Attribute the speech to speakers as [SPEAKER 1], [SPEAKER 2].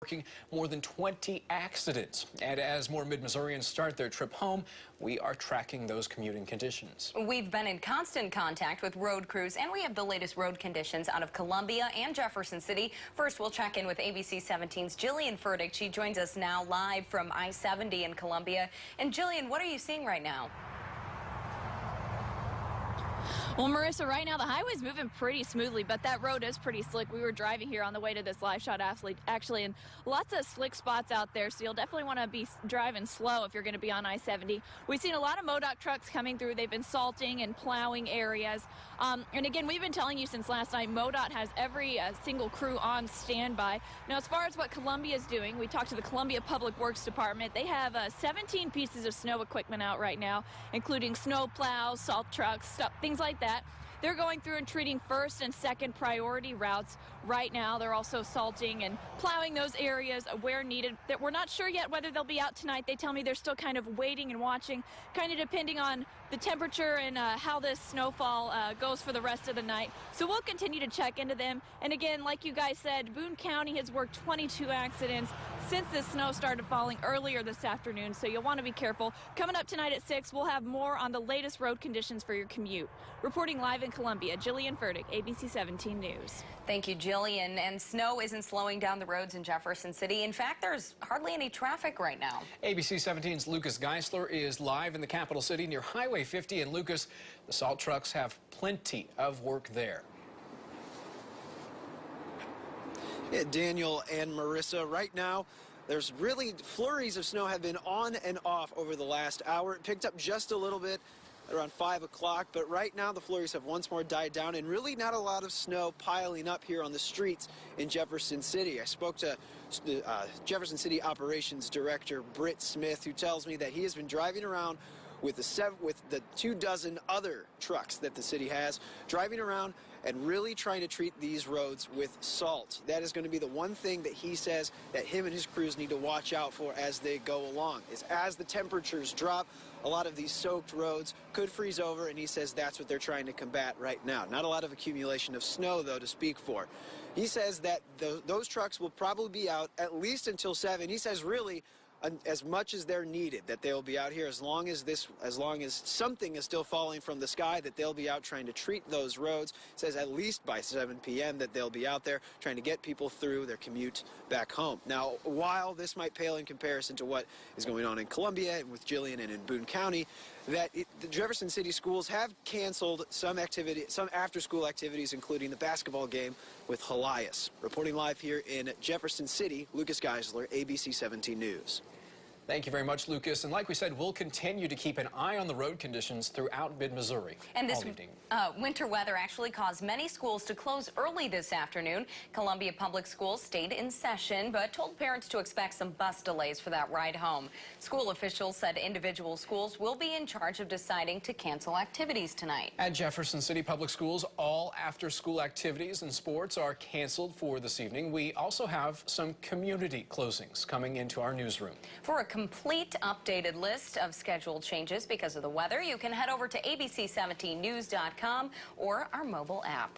[SPEAKER 1] Working more than 20 accidents. And as more Mid-Missourians start their trip home, we are tracking those commuting conditions.
[SPEAKER 2] We've been in constant contact with road crews, and we have the latest road conditions out of Columbia and Jefferson City. First, we'll check in with ABC 17's Jillian Furtick. She joins us now live from I-70 in Columbia. And Jillian, what are you seeing right now?
[SPEAKER 3] Well, Marissa, right now the highway's moving pretty smoothly, but that road is pretty slick. We were driving here on the way to this live shot actually, and lots of slick spots out there, so you'll definitely want to be driving slow if you're going to be on I-70. We've seen a lot of MoDOT trucks coming through. They've been salting and plowing areas. And again, we've been telling you since last night, MoDOT has every single crew on standby. Now, as far as what Columbia is doing, we talked to the Columbia Public Works Department. They have 17 pieces of snow equipment out right now, including snow plows, salt trucks, things like that. They're going through and treating first and second priority routes right now. They're also salting and plowing those areas where needed. That we're not sure yet whether they'll be out tonight. They tell me they're still kind of waiting and watching, kind of depending on the temperature and how this snowfall goes for the rest of the night. So we'll continue to check into them. And again, like you guys said, Boone County has worked 22 accidents since the snow started falling earlier this afternoon, so you'll want to be careful. Coming up tonight at 6, we'll have more on the latest road conditions for your commute. Reporting live in Columbia, Jillian Furtick, ABC 17 News.
[SPEAKER 2] Thank you, Jillian. And snow isn't slowing down the roads in Jefferson City. In fact, there's hardly any traffic right now.
[SPEAKER 1] ABC 17's Lucas Geisler is live in the capital city near Highway 50. And Lucas, the salt trucks have plenty of work there.
[SPEAKER 4] Yeah, Daniel and Marissa, right now, there's really flurries of snow have been on and off over the last hour. It picked up just a little bit around 5 o'clock, but right now the flurries have once more died down and really not a lot of snow piling up here on the streets in Jefferson City. I spoke to Jefferson City Operations Director Britt Smith, who tells me that he has been driving around with the 24 other trucks that the city has, driving around and really trying to treat these roads with salt. That is going to be the one thing that he says that him and his crews need to watch out for as they go along, is as the temperatures drop, a lot of these soaked roads could freeze over, and he says that's what they're trying to combat right now. Not a lot of accumulation of snow, though, to speak for. He says that those trucks will probably be out at least until 7. He says really as much as they're needed, that they'll be out here as long as something is still falling from the sky, that they'll be out trying to treat those roads. It says at least by 7 p.m. that they'll be out there trying to get people through their commute back home. Now, while this might pale in comparison to what is going on in Columbia and with Jillian and in Boone County, the Jefferson City schools have canceled some after-school activities, including the basketball game with Helias. Reporting live here in Jefferson City, Lucas Geisler, ABC 17 News.
[SPEAKER 1] Thank you very much, Lucas. And like we said, we'll continue to keep an eye on the road conditions throughout mid-Missouri.
[SPEAKER 2] And this winter weather actually caused many schools to close early this afternoon. Columbia Public Schools stayed in session, but told parents to expect some bus delays for that ride home. School officials said individual schools will be in charge of deciding to cancel activities tonight.
[SPEAKER 1] At Jefferson City Public Schools, all after-school activities and sports are canceled for this evening. We also have some community closings coming into our newsroom.
[SPEAKER 2] For a complete updated list of scheduled changes because of the weather, you can head over to abc17news.com or our mobile app.